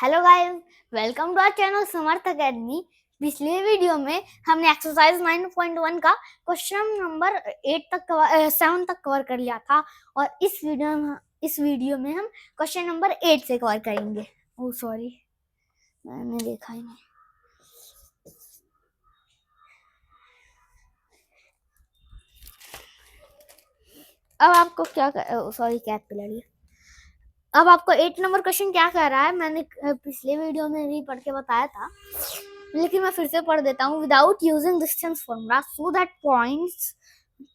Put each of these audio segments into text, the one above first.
Hello guys, welcome to our channel Samarth academy. पिछले video में हमने एक्सरसाइज 9.1 का क्वेश्चन नंबर 7 तक कवर कर लिया था और इस वीडियो में हम क्वेश्चन नंबर 8 से कवर करेंगे। ओह सॉरी, मैंने देखा ही नहीं। अब आपको क्या सॉरी, कैप पे लड़ी। अब आपको 8 नंबर क्वेश्चन क्या कह रहा है, मैंने पिछले वीडियो में भी पढ़ के बताया था, लेकिन मैं फिर से पढ़ देता हूँ। Without using distance formula so that points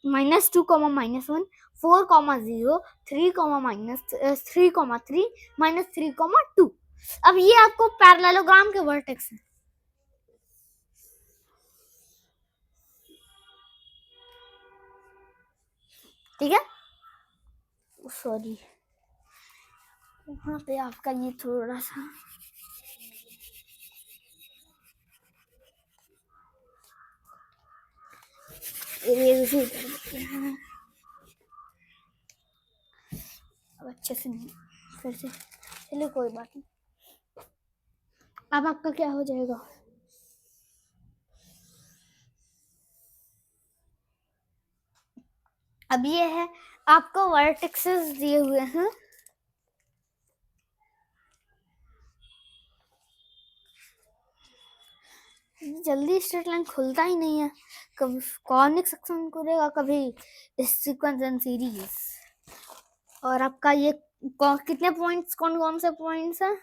-2, -1, 4, 0, 3, -3, -3, -2। अब ये आपको पैरेललोग्राम के वर्टेक्स हैं, ठीक है। सॉरी, वहां पे आपका ये थोड़ा सा अब अच्छे से नहीं, फिर से चलिए, कोई बात नहीं। अब आपका क्या हो जाएगा, अब ये है आपको वर्टेक्सेस दिए हुए हैं। जल्दी स्ट्रेट लाइन खुलता ही नहीं है, कभी कॉनिक सेक्शन खुलेगा, कभी सीक्वेंस एंड सीरीज। और आपका ये कितने पॉइंट्स, कौन कौन से पॉइंट्स है?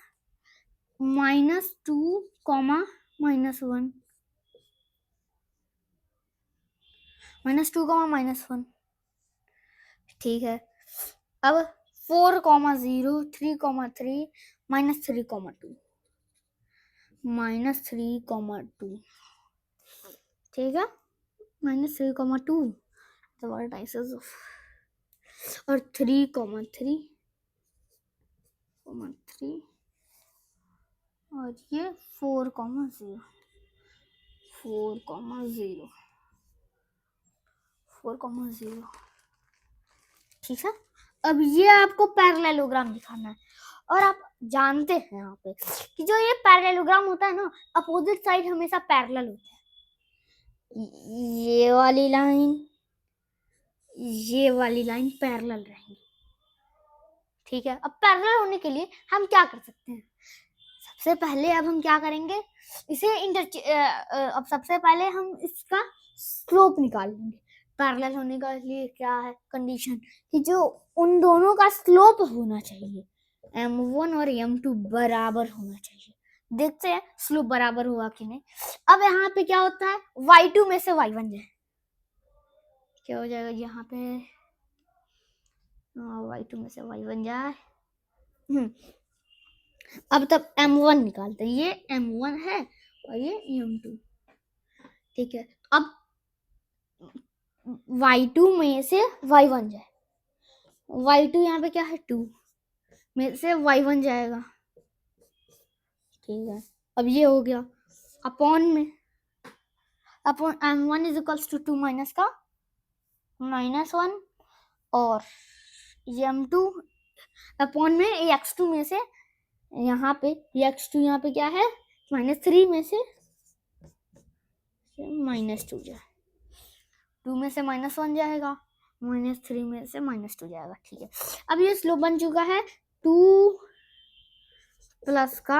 -2, -1, -2, -1, ठीक है। अब 4, 0, 3, 3, -3, -2, -3, 2, ठीक है। -3, 2 the vertices of, और 3, 3, 3, और ये 4, 0, 4, 0, 4, 0, ठीक है। अब ये आपको पैरेललोग्राम दिखाना है, और आप जानते हैं यहाँ पे कि जो ये पैरेललोग्राम होता है ना, अपोजिट साइड हमेशा पैरेलल होता है। ये वाली लाइन पैरेलल रहेंगी, ठीक है। अब पैरेलल होने के लिए हम क्या कर सकते हैं? सबसे पहले अब हम क्या करेंगे, इसे अब सबसे पहले हम इसका स्लोप निकाल लेंगे। पैरेलल होने के लिए क्या है कंडीशन, कि जो उन दोनों का स्लोप होना चाहिए, m1 और m2 बराबर होना चाहिए। देखते हैं स्लोप बराबर हुआ कि नहीं। अब यहाँ पे क्या होता है, y2 में से y1 जाए, क्या हो जाएगा यहाँ पे, y2 में से y1 जाए। अब तब m1 निकालते हैं, ये m1 है और ये m2, ठीक है। अब y2 में से y1 जाए, y2 यहाँ पे क्या है 2 में से y1 जाएगा, ठीक है। अब ये हो गया अपॉन में, upon m1 is equals to 2 minus का -1, और m2 अपॉन में x2 में से यहाँ पे x2 यहाँ पे क्या है -3 में से -2 जाए, 2 में से -1 जाएगा, -3 में से -2 जाएगा, ठीक है। अब ये स्लोप बन चुका है 2 प्लस का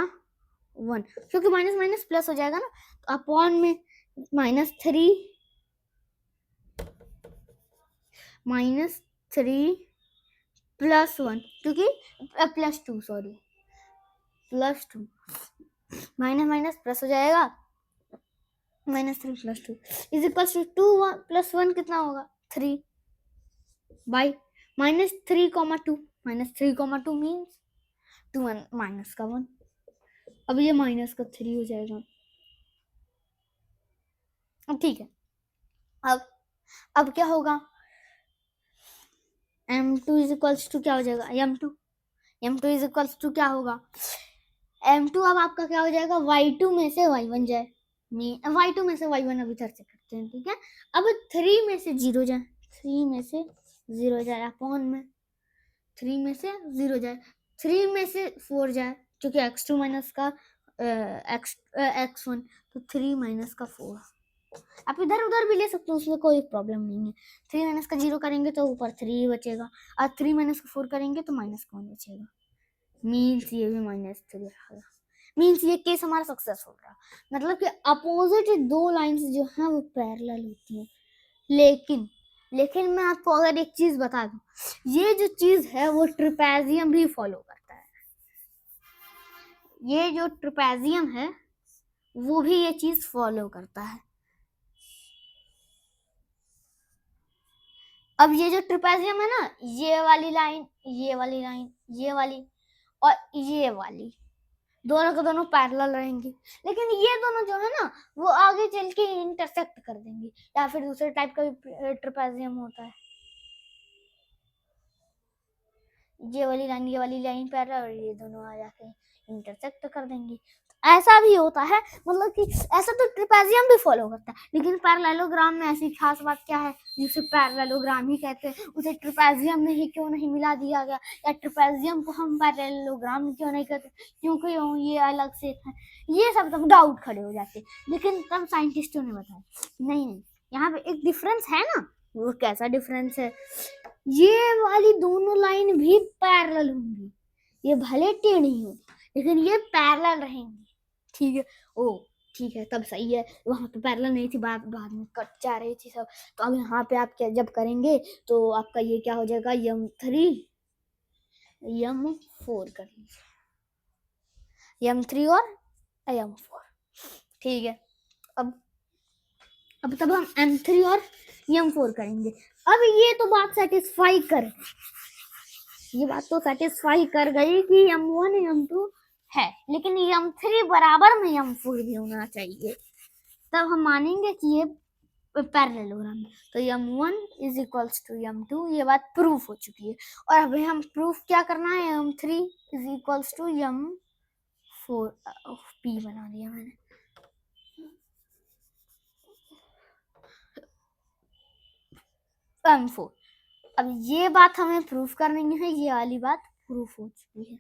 1, क्योंकि माइनस माइनस प्लस हो जाएगा ना, तो अपॉन में -3 प्लस 1, क्योंकि +2 सॉरी +2, माइनस माइनस प्लस हो जाएगा, -3 + 2 इज इक्वल टू 2 + 1 कितना होगा 3 बाई -3, 2 -3, 2 मीन्स 2 माइनस का 1। अब ये -3 हो जाएगा, अब ठीक है। अब क्या होगा, m2 इज इक्वल्स टू क्या हो जाएगा, m2 इज इक्वल्स टू क्या होगा, m2 अब आपका क्या हो जाएगा, y2 में से y1 जाए, y2 में से y1 अभी इधर से करते हैं, ठीक है। अब 3 में से 0 जाए, 3 में से 0 जाए, अपॉन में 3 में से 0 जाए, 3 में से 4 जाए, क्योंकि x2 माइनस का x1 तो 3 माइनस का 4। आप इधर उधर भी ले सकते हो, उसमें कोई प्रॉब्लम नहीं है। 3 माइनस का 0 करेंगे तो ऊपर 3 बचेगा, और 3 माइनस का 4 करेंगे तो माइनस का 1 बचेगा। मीन्स ये भी -3 आएगा। मीन्स ये केस हमारा सक्सेसफुल रहा। मतलब कि अपोजिट दो लाइंस जो हैं वो पैरेलल होती हैं। लेकिन मैं आपको अगर एक चीज बता दूं, ये जो चीज है वो ट्रिपेजियम भी फॉलो करता है। ये जो ट्रिपेजियम है वो भी ये चीज फॉलो करता है। अब ये जो ट्रिपेजियम है ना, ये वाली लाइन, ये वाली लाइन, ये वाली और ये वाली, दोनों के दोनों पैरेलल रहेंगी। लेकिन ये दोनों जो है ना वो आगे चल के इंटरसेक्ट कर देंगी, या फिर दूसरे टाइप का भी ट्रिपेजियम होता है। ये वाली लाइन पैरेलल और ये दोनों आ जाके इंटरसेक्ट कर देंगी। ऐसा भी होता है, मतलब कि ऐसा तो ट्रिपेजियम भी फॉलो करता है, लेकिन पैरेललोग्राम में ऐसी खास बात क्या है जिसे पैरेललोग्राम ही कहते हैं, उसे ट्रिपेजियम में ही क्यों नहीं मिला दिया गया, या ट्रिपेजियम को हम पैरेललोग्राम क्यों नहीं कहते, क्योंकि ये अलग से है। ये सब तब डाउट खड़े हो जाते। लेकिन तब साइंटिस्टों ने बताया नहीं, यहाँ पे एक डिफरेंस है ना। वो कैसा डिफरेंस है, ये वाली दोनों लाइन भी पैरेलल होंगी, ये भले टेढ़ी हो लेकिन ये पैरेलल रहेंगी। ठीक है, ओ ठीक है, तब सही है। वहां पे पैरेलल नहीं थी, बाद में कट जा रही थी सब। तो अब यहाँ पे आप क्या जब करेंगे तो आपका ये क्या हो जाएगा, m3 m4 कर लीजिए, m3 और m4। ठीक है, अब तब हम m3 और m4 करेंगे। अब ये तो बात सेटिस्फाई कर गई कि m1 m2 है, लेकिन m3 बराबर में m4 भी होना चाहिए, तब हम मानेंगे कि ये पैरेललोग्राम है। तो m1 is equals to m2, ये बात प्रूफ हो चुकी है। और अभी हम प्रूफ क्या करना है, m3 is equals to m4, p बना दिया मैंने। m4, अब ये बात हमें प्रूफ करनी है, ये वाली बात प्रूफ हो चुकी है।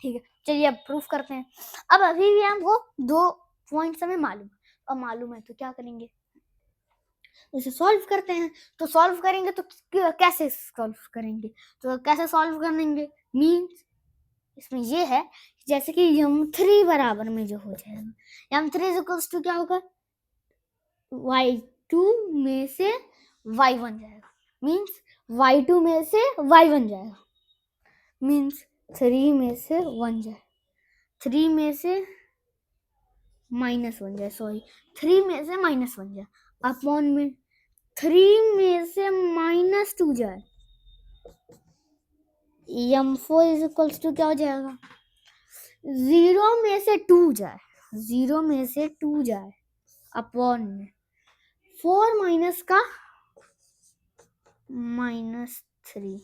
ठीक है, चलिए अब प्रूफ करते हैं। अब अभी भी हमको 2 पॉइंट्स हमें मालूम है तो क्या करेंगे, उसे सॉल्व करते हैं। तो सॉल्व करेंगे तो कैसे सॉल्व करेंगे, तो कैसे सॉल्व करेंगे, मीन्स इसमें ये है जैसे कि m3 बराबर में जो हो जाएगा, m3 इज इक्वल्स टू क्या होगा, y2 में से y1 जाएगा, मीन्स y2 में से y1 जाएगा, मीन्स 3 में से 1 जाए, 3 में से -1 जाए, सॉरी 3 में से -1 जाए, अपॉन में 3 में से -2 जाए, m4 इज इक्वल्स टू क्या हो जाएगा, 0 में से 2 जाए, 0 में से 2 जाए, अपॉन में 4 माइनस का -3,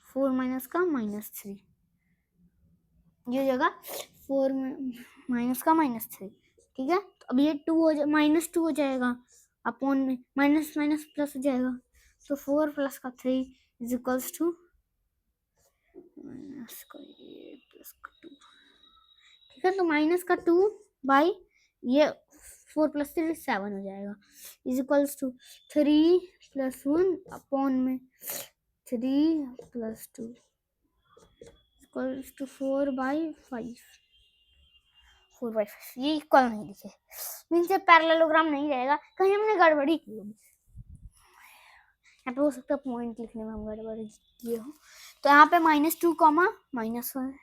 4 माइनस का -3, ये जगह 4 माइनस का -3। ठीक है, तो अब ये 2 हो जाए, -2 हो जाएगा, अपॉन में माइनस माइनस प्लस हो जाएगा, तो 4 प्लस का 3 इज इक्वल्स टू माइनस का ये प्लस का 2। ठीक है, तो माइनस का 2 बाई ये 4 प्लस 3 7 हो जाएगा, is equals to 3 plus 1 upon में 3 प्लस 2 इक्वल्स टू 4/5। 4/5 ये इक्वल नहीं लिखे, मीन्स ये पैरेललोग्राम नहीं रहेगा, कहीं हमने गड़बड़ी की होगी। यहाँ पे हो सकता है पॉइंट लिखने में हम गड़बड़ी किए हो। तो यहाँ पे -2, -1, -3,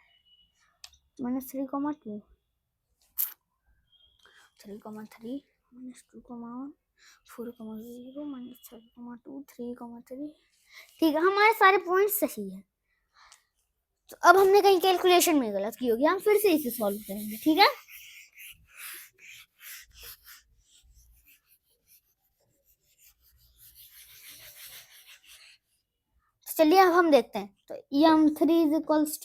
-2, 3, -3, -2, 4, 0, -3, 2, 3, ठीक है, हमारे सारे पॉइंट सही है। तो अब हमने कहीं कैलकुलेशन में गलत की होगी, हम फिर से इसे सॉल्व करेंगे। ठीक है, चलिए अब हम देखते हैं। तो m3 इज इक्वल्स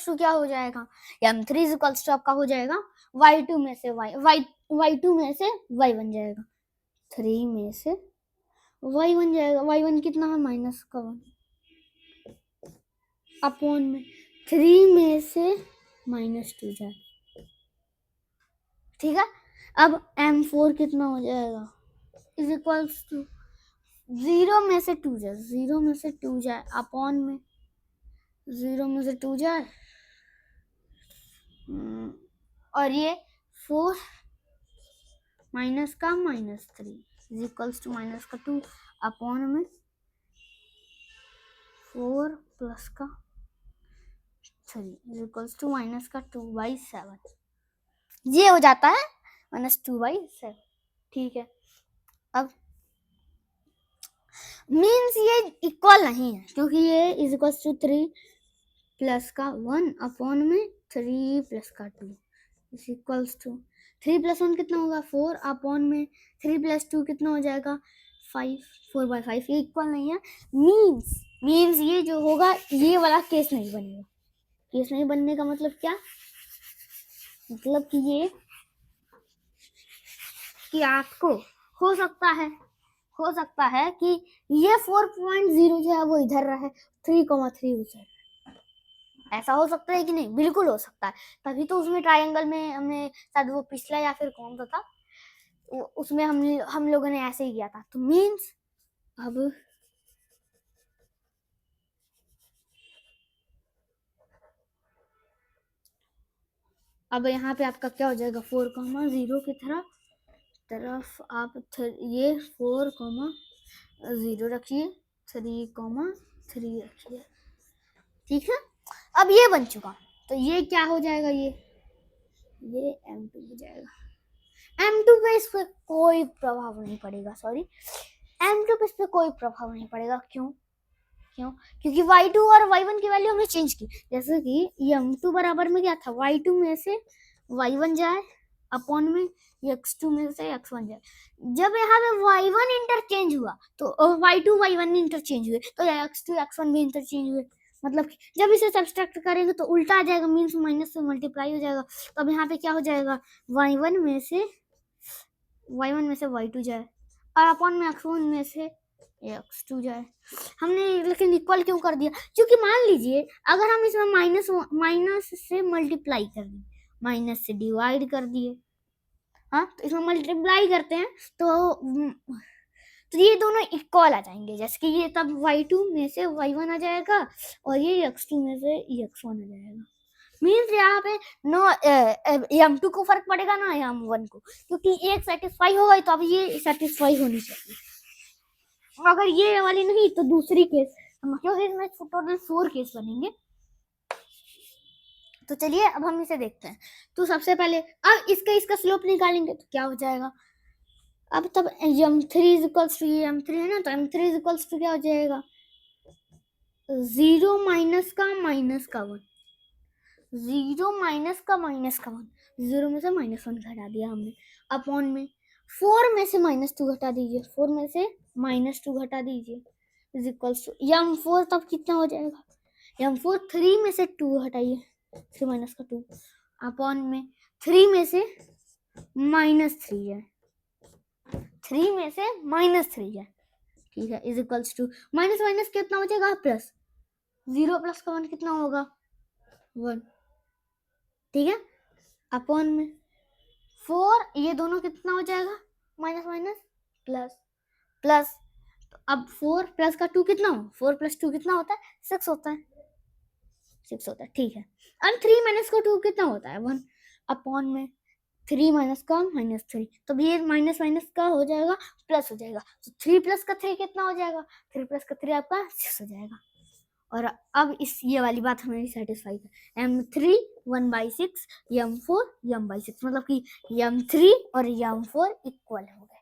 टू क्या हो जाएगा, m3 इज इक्वल्स टू आपका हो जाएगा y2 में से y2 में से y1 जाएगा, 3 में से y1 जाएगा, y1 कितना है, -1, अपॉन में 3 में से -2 जाए। ठीक है, अब m4 कितना हो जाएगा इज इक्वल्स टू 0 में से 2 जाए, 0 में से 2 जाए अपॉन में 0 में से 2 जाए और ये 4 माइनस का -3 इज इक्वल्स टू माइनस का 2 अपॉन में 4 प्लस का 3 इज इक्वल्स टू माइनस का 2/7। ये हो जाता है -2/7। ठीक है, अब मीन्स ये इक्वल नहीं है क्योंकि ये इज इक्वल्स टू 3 प्लस का 1 अपॉन में 3 प्लस का 2 इज इक्वल्स टू 3 प्लस 1 कितना होगा 4 अपॉन में 3 प्लस 2 कितना हो जाएगा 5, 4/5। ये इक्वल नहीं है। मीन्स ये जो होगा ये वाला केस नहीं बनेगा। केस नहीं बनने का मतलब क्या, मतलब कि ये कि आपको हो सकता है कि ये 4.0 जो है वो इधर रहे, 3,3 उधर। ऐसा हो सकता है कि नहीं? बिल्कुल हो सकता है। तभी तो उसमें ट्रायंगल में हमने शायद वो पिछला या फिर कौन सा था उसमें हम लोगों ने ऐसे ही किया था। तो मीन्स अब यहाँ पे आपका क्या हो जाएगा 4,0 की तरफ आप ये 4,0 रखिए, 3,3 रखिए। ठीक है, अब ये बन चुका। तो ये क्या हो जाएगा, ये m2 हो जाएगा। m2 पे इस पर कोई प्रभाव नहीं पड़ेगा, m2 पे इस पर कोई प्रभाव नहीं पड़ेगा। क्यों? क्योंकि y2 और y1 की वैल्यू हमने चेंज की। जैसे कि m2 बराबर में क्या था, y2 में से y1 जाए अपॉन में x2 में से x1 जाए। जब यहाँ पे y1 इंटरचेंज हुआ तो y2 y1 इंटरचेंज हुए तो x2 x1 भी इंटरचेंज हुए। मतलब जब इसे सब्सट्रैक्ट करेंगे तो उल्टा आ जाएगा, मीन्स माइनस से मल्टीप्लाई हो जाएगा। तो अब यहाँ पे क्या हो जाएगा, y1 में से y2 जाए और अपॉन में x1 में से x2 जाए। हमने लेकिन इक्वल क्यों कर दिया, क्योंकि मान लीजिए अगर हम इसमें माइनस से मल्टीप्लाई कर दिए, माइनस से डिवाइड कर दिए, हाँ तो इसमें मल्टीप्लाई करते हैं तो ये दोनों इक्वल आ जाएंगे। जैसे कि ये तब y2 में से y1 आ जाएगा और ये x2 में से x1 आ जाएगा। मीन्स यहाँ पे नो m2 को फर्क पड़ेगा ना m1 को, क्योंकि एक सेटिस्फाई होगा तो अब ये सेटिस्फाई होनी चाहिए। अगर ये वाली नहीं तो दूसरी केस, क्योंकि इसमें टोटल 4 केस बनेंगे। तो चलिए अब हम इसे देखते हैं। तो सबसे पहले अब इसका स्लोप निकालेंगे तो क्या हो जाएगा, अब तब m3 इज इक्वल्स टू ये m3 है ना, तो m3 इज इक्वल्स टू क्या हो जाएगा 0 माइनस का -1, 0 माइनस का -1, 0 में से -1 घटा दिया हमने अपॉन में 4 में से -2 घटा दीजिए, 4 में से -2 घटा दीजिए इज इक्वल्स टू m4 तब कितना हो जाएगा, m4 3 में से 2 हटाइए, 3 माइनस का 2 अपॉन में 3 में से -3 है, 3 में से -3 है। ठीक है, इज इक्वल्स टू माइनस कितना हो जाएगा प्लस, 0 प्लस का 1 कितना होगा 1। ठीक है, अपॉन में 4, ये दोनों कितना हो जाएगा माइनस प्लस। तो अब 4 प्लस का 2 कितना हो, 4 प्लस 2 कितना होता है 6 होता है, 6 होता है। ठीक है, अब 3 माइनस का 2 कितना होता है 1 अपॉन में 3 माइनस का -3, तो ये माइनस का हो जाएगा प्लस हो जाएगा। तो 3 प्लस का 3 कितना हो जाएगा, 3 प्लस का 3 आपका 6 हो जाएगा। और अब ये वाली बात हमें सेटिस्फाई है, m3 1/6 m4 m/6, मतलब कि m3 और m4 इक्वल हो गए।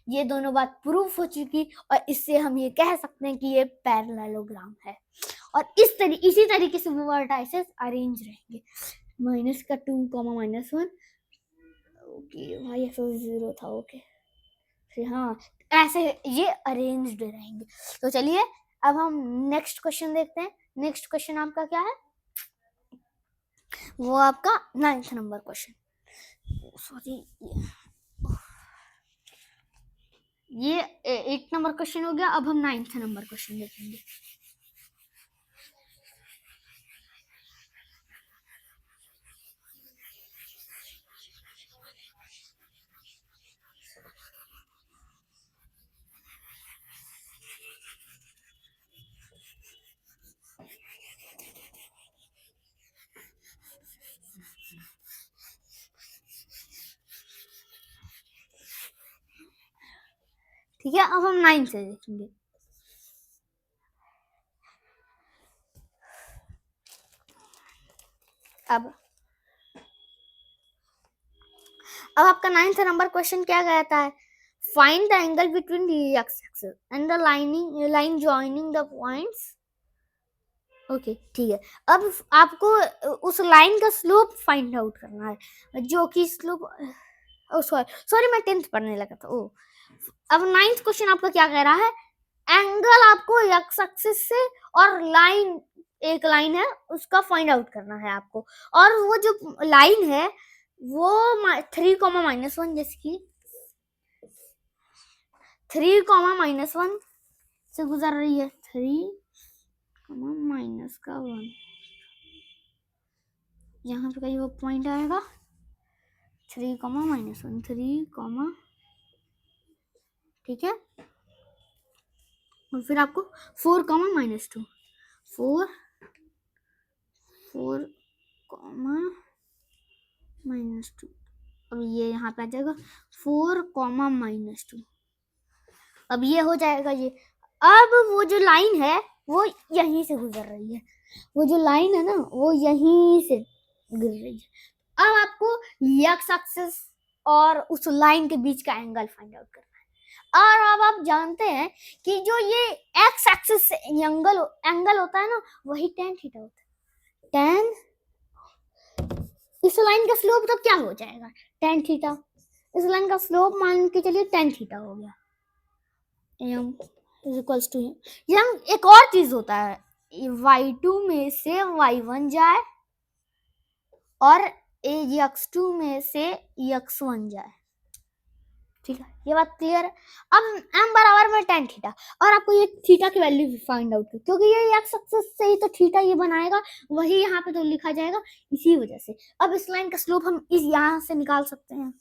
ये दोनों बात प्रूफ हो चुकी और इससे हम ये कह सकते हैं कि ये पैरेललोग्राम है। और इसी तरीके से वर्टाइसेस अरेंज रहेंगे, माइनस का 2 -1, ओके भाई ऐसा 0 था, ओके फिर हाँ ऐसे ये अरेंज्ड रहेंगे। तो चलिए अब हम नेक्स्ट क्वेश्चन देखते हैं। नेक्स्ट क्वेश्चन आपका क्या है, वो आपका 9th नंबर क्वेश्चन, सॉरी ये 8 नंबर क्वेश्चन हो गया। अब हम 9th नंबर क्वेश्चन देखेंगे। ठीक है, अब हम 9 से देखेंगे। अब आपका 9th नंबर क्वेश्चन क्या कहता है? Find the angle between the x axis and the line joining the points. Okay ठीक है, अब आपको उस लाइन का स्लोप फाइंड आउट करना है, जो कि स्लोप सॉरी मैं 10th पढ़ने लगा था। अब 9th क्वेश्चन आपका क्या कह रहा है? एंगल आपको एक्स एक्सिस से और लाइन, एक लाइन है उसका फाइंड आउट करना है आपको, और वो जो लाइन है वो 3,-1 जिसकी 3,-1 से गुजर रही है। 3,-1 यहाँ पे कहीं वो पॉइंट आएगा 3,-1 3, ठीक है, और फिर आपको 4,-2 4 4,-2, अब ये यहाँ पे आ जाएगा 4,-2, अब ये हो जाएगा ये। अब वो जो लाइन है वो यहीं से गुजर रही है, वो जो लाइन है ना वो यहीं से गुजर रही है। अब आपको एक्स एक्सिस और उस लाइन के बीच का एंगल फाइंड आउट करना है। और अब आप जानते हैं कि जो ये एक्स एक्सिस से एंगल होता है ना, वही tan थीटा होता है। tan, इस लाइन का स्लोप तो क्या हो जाएगा? tan theta. इस लाइन का स्लोप मान के चलिए tan थीटा हो गया। इक्वल्स टू एक और चीज होता है, y2 में से y1 जाए और x2 में से x1 जाए। ठीक है, ये बात क्लियर है। अब m बराबर में tan थीटा, और आपको ये थीटा की वैल्यू फाइंड आउट करनी, क्योंकि ये x एक्सिस से ही तो थीटा ये बनाएगा, वही यहाँ पे तो लिखा जाएगा, इसी वजह से। अब इस लाइन का स्लोप हम इस यहाँ से निकाल सकते हैं,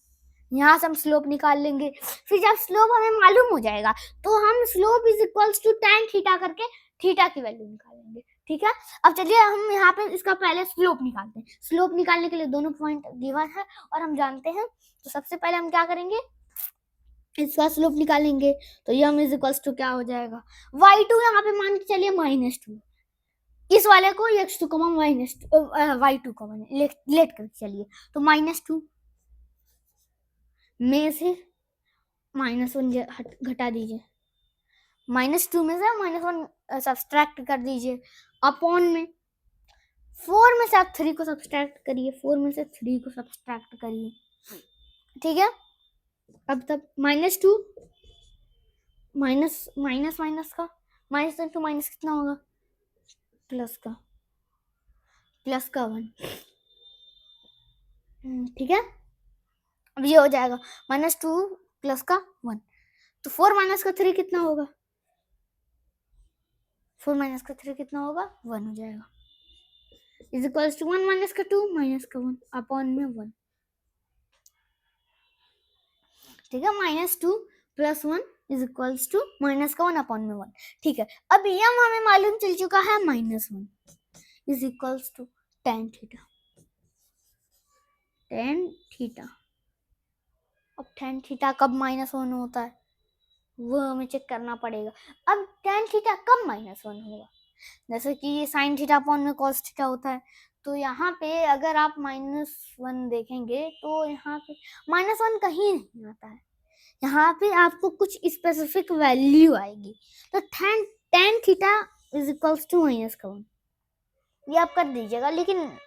यहाँ से हम स्लोप निकाल लेंगे। फिर जब स्लोप हमें मालूम हो जाएगा तो हम slope is equals to tan theta करके थीटा की वैल्यू निकालेंगे। ठीक है, अब चलिए हम यहाँ पे इसका पहले स्लोप निकालते हैं। स्लोप निकालने के लिए दोनों पॉइंट गिवन है और हम जानते हैं, तो सबसे पहले हम क्या करेंगे, इसका स्लोप निकालेंगे। तो यम इज इक्वल्स टू क्या हो जाएगा, y2 यहाँ पे मान के चलिए -2, इस वाले को x2 y2 कॉमन लेट कर चलिए, तो -2 में से -1 घटा दीजिए, -2 में से -1 सब्सट्रैक्ट कर दीजिए, अपॉन में 4 में से आप 3 को सब्सट्रैक्ट करिए, 4 में से 3 को सब्सट्रैक्ट करिए। ठीक है, अब तब -2 माइनस का -2 माइनस कितना होगा, प्लस का 1। ठीक है, अब ये हो जाएगा -2 प्लस का 1, तो 4 माइनस का 3 कितना होगा, 4 माइनस का 3 कितना होगा, 1 हो जाएगा, इज इक्वल्स टू 1 माइनस का 2 माइनस का 1 अपॉन में 1। ठीक है, -2 plus 1 is equals to minus का 1 अपॉन में 1। ठीक है, अब यम हमें मालूम चल चुका है, -1 is equals to tan theta. अब tan थीटा कब -1 होता है वो हमें चेक करना पड़ेगा। अब tan थीटा कब -1 होगा, जैसे कि ये sin थीटा अपॉन में cos थीटा होता है, तो यहाँ पे अगर आप -1 देखेंगे तो यहाँ पे -1 कहीं नहीं आता है, यहाँ पे आपको कुछ स्पेसिफिक वैल्यू आएगी, तो tan theta is equals to -1, ये आप कर दीजिएगा। लेकिन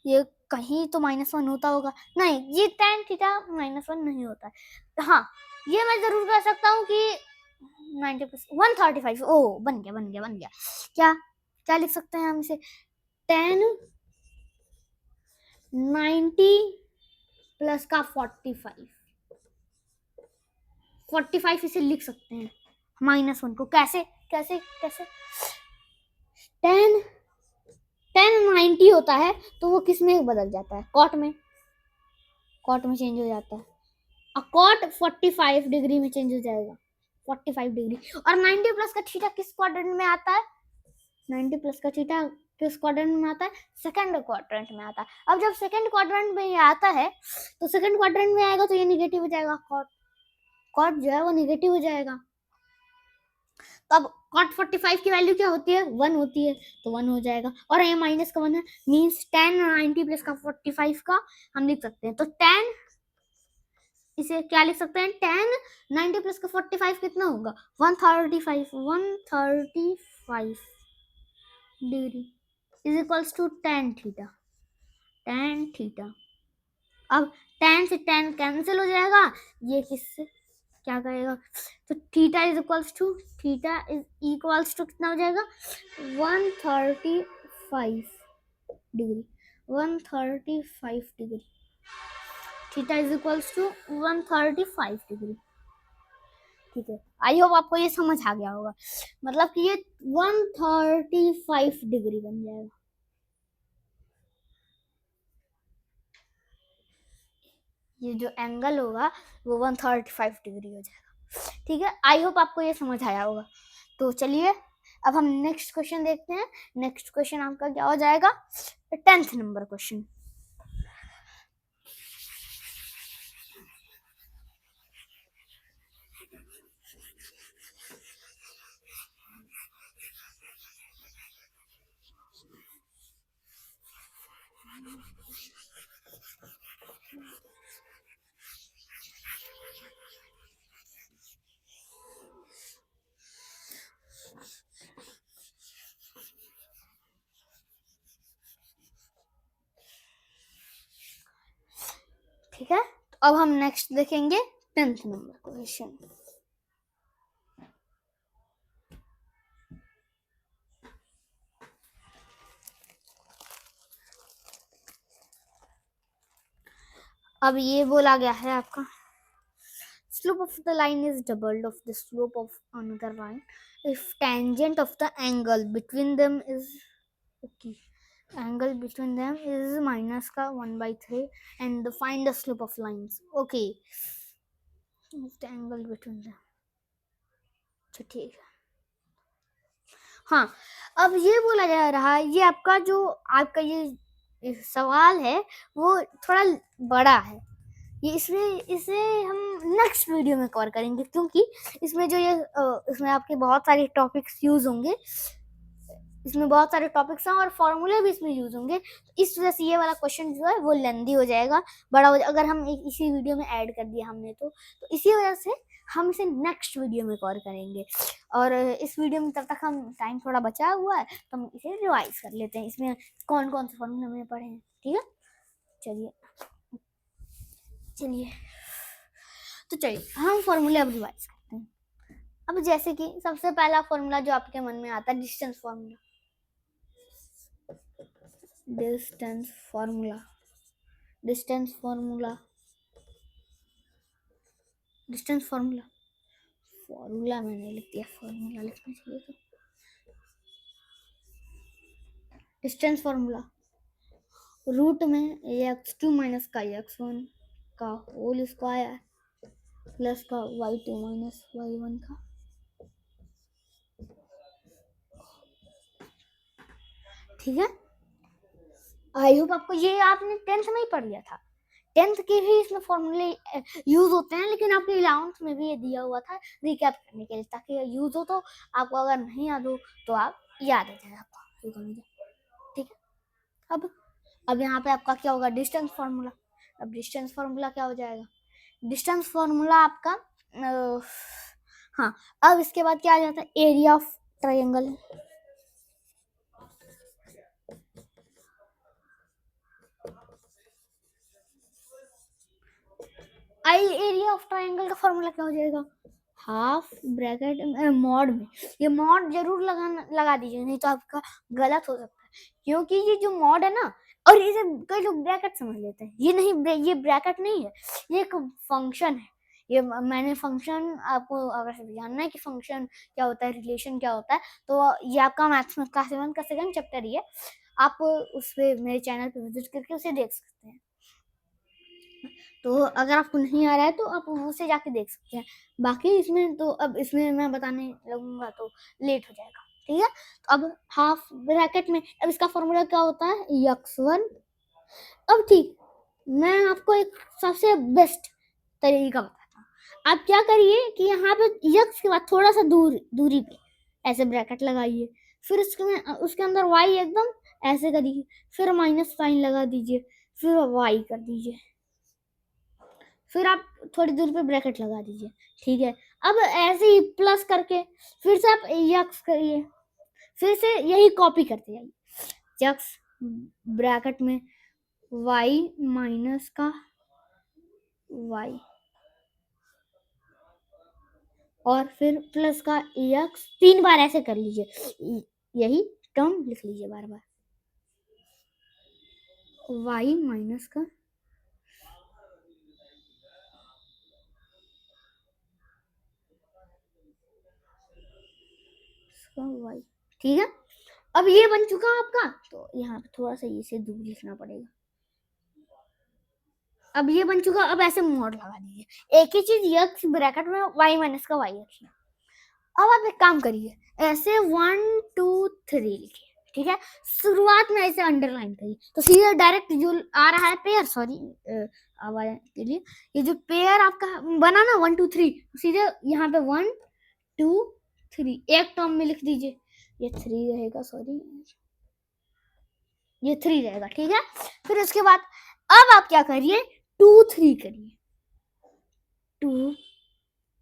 ये कहीं तो -1 होता होगा, नहीं ये tan थीटा -1 नहीं होता है। हाँ, ये मैं जरूर कह सकता हूँ कि 135, ओ बन गया। क्या लिख सकते हैं हम इसे, tan 90 प्लस का 45 इसे लिख सकते हैं -1 को। कैसे tan 90 होता है तो वो किस में बदल जाता है, कॉट में चेंज हो जाता है, और कॉट 45 डिग्री में चेंज हो जाएगा, 45 डिग्री। और 90 प्लस का थीटा किस क्वाड्रेंट में आता है, 90 प्लस का थीटा किस क्वाड्रेंट में आता है? सेकंड क्वाड्रेंट में आता है। अब जब सेकंड क्वाड्रेंट में ये आता है तो सेकंड क्वाड्रेंट में आएगा तो ये निगेटिव हो जाएगा, कॉट जो है वो निगेटिव हो जाएगा। तो अब कॉट 45 की वैल्यू क्या होती है? 1 होती है, तो 1 हो जाएगा। और ये माइनस का 1 है, मीन्स 10 और 90 प्लस का 45 का हम लिख सकते हैं। तो 10 इसे क्या लिख सकते हैं? 10 90 प्लस का 45 कितना होगा? 135 degree is equals to tan theta. tan theta, अब tan से tan कैंसिल हो जाएगा, ये किससे क्या करेगा? तो थीटा इज इक्वल्स टू कितना हो जाएगा? 135 degree. 135 degree, theta is equals to 135 degree. ठीक है, आई होप आपको ये समझ आ गया होगा। मतलब कि ये 135 डिग्री बन जाएगा। ये जो एंगल होगा वो 135 डिग्री हो जाएगा। ठीक है, आई होप आपको ये समझ आया होगा। तो चलिए अब हम नेक्स्ट क्वेश्चन देखते हैं। नेक्स्ट क्वेश्चन आपका क्या हो जाएगा? 10th number question. ठीक है, तो अब हम नेक्स्ट देखेंगे 10th नंबर क्वेश्चन। अब ये बोला गया है आपका slope of the line is doubled of the slope of another line if tangent of the angle between them is okay, angle between them is minus का 1/3 and find the slope of lines. Okay, the angle between them, तो ठीक है। हाँ, अब ये बोला जा रहा है, ये आपका जो आपका ये सवाल है वो थोड़ा बड़ा है। ये इसे हम नेक्स्ट वीडियो में कवर करेंगे, क्योंकि इसमें जो ये इसमें आपके बहुत सारे टॉपिक्स यूज होंगे, इसमें बहुत सारे टॉपिक्स हैं और फॉर्मूले भी इसमें यूज होंगे। इस वजह से ये वाला क्वेश्चन जो है वो लेंदी हो जाएगा, बड़ा हो जाएगा। अगर हम इसी वीडियो में ऐड कर दिया हमने तो इसी वजह से हम इसे नेक्स्ट वीडियो में कवर करेंगे। और इस वीडियो में तब तक हम टाइम थोड़ा बचा हुआ है तो हम इसे रिवाइज कर लेते हैं। इसमें कौन कौन से फॉर्मूले हमने पढ़े हैं, ठीक है। चलिए तो चलिए हम फॉर्मूले अब रिवाइज करते हैं। अब जैसे कि सबसे पहला फॉर्मूला जो आपके मन में आता है, डिस्टेंस फॉर्मूला। फॉर्मूला मैंने लिख दिया, फॉर्मूला लिखना चाहिए था। डिस्टेंस फॉर्मूला रूट में x2 माइनस का x1 का होल स्क्वायर प्लस का y2 माइनस y1 का। ठीक है, आई होप आपको ये आपने 10th में ही पढ़ लिया था। 10th के भी इसमें फॉर्मूले यूज होते हैं, लेकिन आपके 11th में भी ये दिया हुआ था रिकैप करने के लिए, ताकि यूज हो तो आपको अगर नहीं याद हो तो आप याद आ जाए आपको। ठीक है, अब यहाँ पे आपका क्या होगा? Distance formula. अब डिस्टेंस फार्मूला क्या हो जाएगा? डिस्टेंस फार्मूला आपका हाँ, अब इसके बाद क्या आ जाता है? Area of triangle. Area of triangle का फॉर्मूला क्या हो जाएगा? हाफ ब्रैकेट मॉड में, ये मॉड जरूर लगा दीजिए, नहीं तो आपका गलत हो सकता है। क्योंकि ये जो मॉड है ना, और इसे कई लोग ब्रैकेट समझ लेते हैं, ये नहीं, ये ब्रैकेट नहीं है, ये एक फंक्शन है। ये मैंने फंक्शन आपको अगर जानना है कि फंक्शन क्या होता है, रिलेशन क्या होता है, तो ये आपका मैथ्स में क्लास 7 का सेकंड चैप्टर ही है। आप उस पर मेरे चैनल पे विजिट करके उसे देख सकते हैं। तो अगर आपको नहीं आ रहा है तो आप उसे जाके देख सकते हैं। बाकी इसमें तो अब इसमें मैं बताने लगूंगा तो लेट हो जाएगा। ठीक है। तो अब हाफ ब्रैकेट में अब इसका फॉर्मूला क्या होता है, x1। अब ठीक, मैं आपको एक सबसे बेस्ट तरीका बताता हूँ। आप क्या करिए कि यहाँ पे x के बाद थोड़ा सा दूरी पे ऐसे ब्रैकेट लगाइए, फिर उसके अंदर y एकदम ऐसे करिए, फिर माइनस साइन लगा दीजिए, फिर y कर दीजिए, फिर आप थोड़ी दूर पे ब्रैकेट लगा दीजिए, ठीक है। अब ऐसे ही प्लस करके फिर से आप x करिए, फिर से यही कॉपी करते जाइए, x ब्रैकेट में y माइनस का y और फिर प्लस का x 3 बार ऐसे कर लीजिए, यही टर्म लिख लीजिए बार बार, y माइनस का y, ठीक है। अब ये बन चुका आपका, तो यहाँ पे थोड़ा सा इसे दूर लिखना पड़ेगा। अब ये बन चुका, अब ऐसे मोड लगा दीजिए, एक ही चीज x ब्रैकेट में y माइनस का y रखिए। अब आप एक काम करिए, ऐसे 1 2 3 लिखिए, ठीक है। शुरुआत में ऐसे अंडरलाइन करिए, तो सीधे डायरेक्ट जो आ रहा है पेयर, सॉरी आवाज के लिए, ये जो पेयर आपका बना ना 1 2 3, सीधे यहाँ पे 1 2 3 एक टर्म में लिख दीजिए, ये 3 रहेगा, सॉरी ये 3 रहेगा, ठीक है। फिर उसके बाद अब आप क्या करिए, 2 3 करिए, 2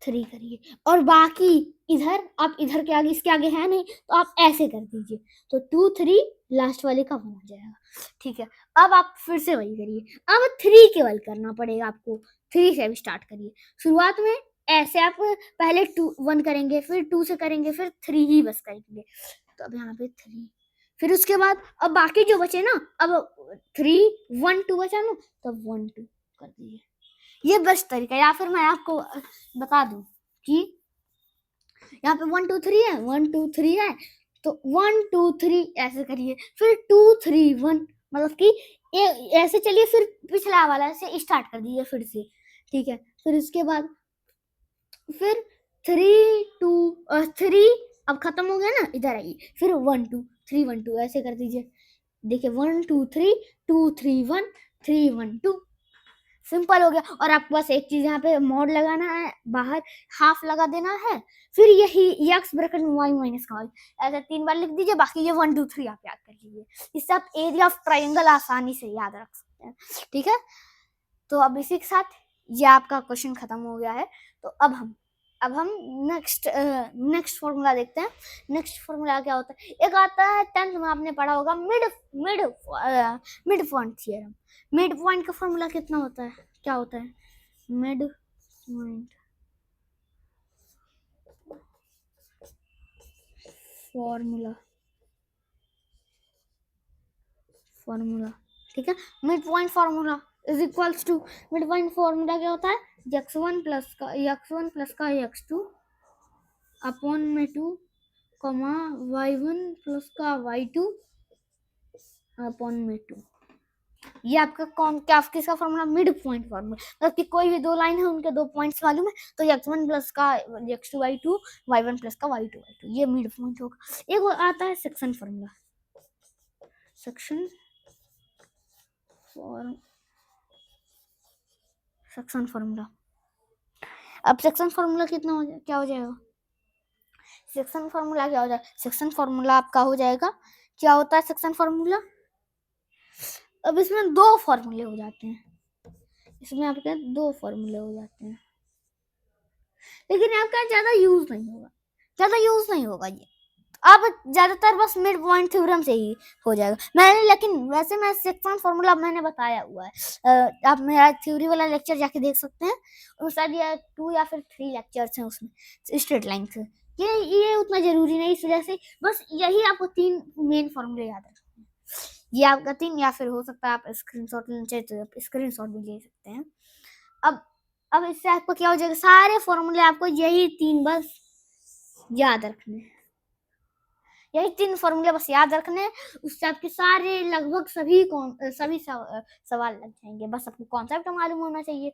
3 करिए, और बाकी इधर आप इधर के आगे इसके आगे है नहीं, तो आप ऐसे कर दीजिए, तो 2 3 लास्ट वाले का 1 हो जाएगा, ठीक है। अब आप फिर से वही करिए, अब 3 केवल करना पड़ेगा आपको, 3 से भी स्टार्ट करिए। शुरुआत में ऐसे आप पहले 2 1 करेंगे, फिर 2 से करेंगे, फिर 3 ही बस करेंगे, तो अब यहाँ पे 3, फिर उसके बाद अब बाकी जो बचे ना, अब 3 1 2 बचा ना, तो 1 2 कर दीजिए, ये बेस्ट तरीका है। या फिर मैं आपको बता दूं कि यहाँ पे 1 2 3 है, 1 2 3 है, तो 1 2 3 ऐसे करिए, फिर 2 3 1, मतलब कि ऐसे चलिए, फिर पिछला वाला से स्टार्ट कर दीजिए फिर से, ठीक है। फिर उसके बाद फिर 3 2 3, अब खत्म हो गया ना, इधर आइए, फिर 1 2 3 1 2 ऐसे कर दीजिए, देखिए 1 2 3 2 3 1 3 1 2, सिंपल हो गया। और आपको बस एक चीज यहाँ पे मोड लगाना है, बाहर हाफ लगा देना है, फिर यही x ब्रैकेट में y माइनस का y ऐसे 3 बार लिख दीजिए, बाकी ये 1 2 3 आप याद कर लीजिए, इससे आप एरिया ऑफ ट्राइंगल आसानी से याद रख सकते हैं, ठीक है। तो अब इसी के साथ ये आपका क्वेश्चन खत्म हो गया है। तो अब हम नेक्स्ट फॉर्मूला देखते हैं। नेक्स्ट फॉर्मूला क्या होता है, एक आता है 10th में आपने पढ़ा होगा, mid point theorem. Mid point का फॉर्मूला कितना होता है, क्या होता है, मिड पॉइंट फॉर्मूला, ठीक है। Mid point formula is equals to, mid point formula क्या होता है, x1 प्लस का x2 अपॉन में 2 कमा y1 प्लस का y2 अपॉन में 2, ये आपका क्या किसका फॉर्मूला, मिड पॉइंट फॉर्मूला, मतलब कि कोई भी दो लाइन है उनके दो पॉइंट्स मालूम है, तो x1 प्लस का x2 y2 y1 प्लस का y2 y2, ये मिड पॉइंट होगा। एक आता है सेक्शन फॉर्मूला, सेक्शन फॉर्मूला। अब सेक्शन फॉर्मूला कितना हो क्या हो जाएगा, सेक्शन फॉर्मूला क्या हो जाएगा, सेक्शन फॉर्मूला आपका हो जाएगा, क्या होता है सेक्शन फॉर्मूला, अब इसमें 2 फॉर्मूले हो जाते हैं, इसमें आपके 2 फॉर्मूले हो जाते हैं, लेकिन आपका ज्यादा यूज नहीं होगा ये, अब ज्यादातर बस मिड पॉइंट थ्योरम से ही हो जाएगा। मैंने लेकिन वैसे मैं सेक्शन फॉर्मूला मैंने बताया हुआ है, आप मेरा थ्योरी वाला लेक्चर जाके देख सकते हैं, और शायद ये 2 या फिर 3 लेक्चर्स हैं उसमें स्ट्रेट लाइन से, ये उतना जरूरी नहीं, इस वजह से बस यही आपको 3 मेन फॉर्मूले याद रखने हैं, ये आपका 3, या फिर हो सकता है आप स्क्रीनशॉट लेना चाहिए तो आप स्क्रीनशॉट भी ले सकते हैं। अब इससे आपको क्या हो जाएगा, सारे फॉर्मूले आपको यही 3 बस याद रखने हैं, यही 3 फॉर्मूले बस याद रखने, उससे आपके सारे लगभग सभी सवाल लग जाएंगे, बस आपको कॉन्सेप्ट मालूम होना चाहिए।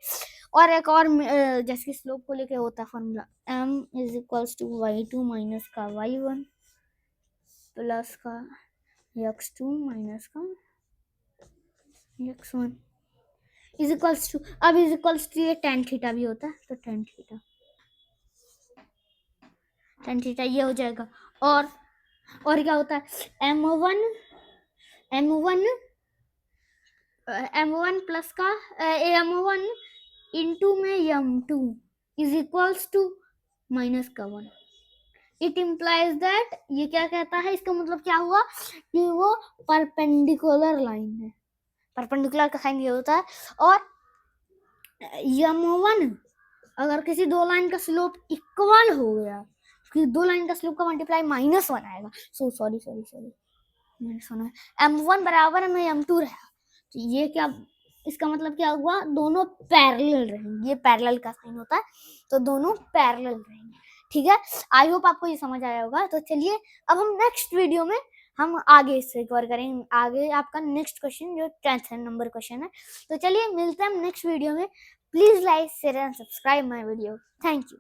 और एक और जैसे स्लोप को लेके होता है formula, m is equals to y2 minus का y1 प्लस का x2 माइनस का x1 इज इक्वल्स टू, अब इज इक्वल्स टू ये टेन थीटा भी होता है तो टेन थीटा ये हो जाएगा। और क्या होता है m1 प्लस का m1 इंटू में m2 is equals to minus का 1। इट इम्प्लाइज दैट, ये क्या कहता है, इसका मतलब क्या हुआ कि वो परपेंडिकुलर लाइन है। परपेंडिकुलर का साइन ये होता है। और m1 अगर किसी दो लाइन का स्लोप इक्वल हो गया, कि दो लाइन का स्लोप का मल्टीप्लाई -1 आएगा, सॉरी -1 m1 बराबर में m2 रहा, तो ये क्या, इसका मतलब क्या हुआ, दोनों पैरेलल रहेंगे। ये पैरेलल का साइन होता है, तो दोनों पैरेलल रहेंगे। ठीक है, आई होप आपको ये समझ आया होगा। तो चलिए अब हम नेक्स्ट वीडियो में हम आगे इससे कवर करेंगे, आगे आपका नेक्स्ट क्वेश्चन जो 10th नंबर क्वेश्चन है। तो चलिए मिलते हैं हम नेक्स्ट वीडियो में। Please like share and subscribe my video. Thank you.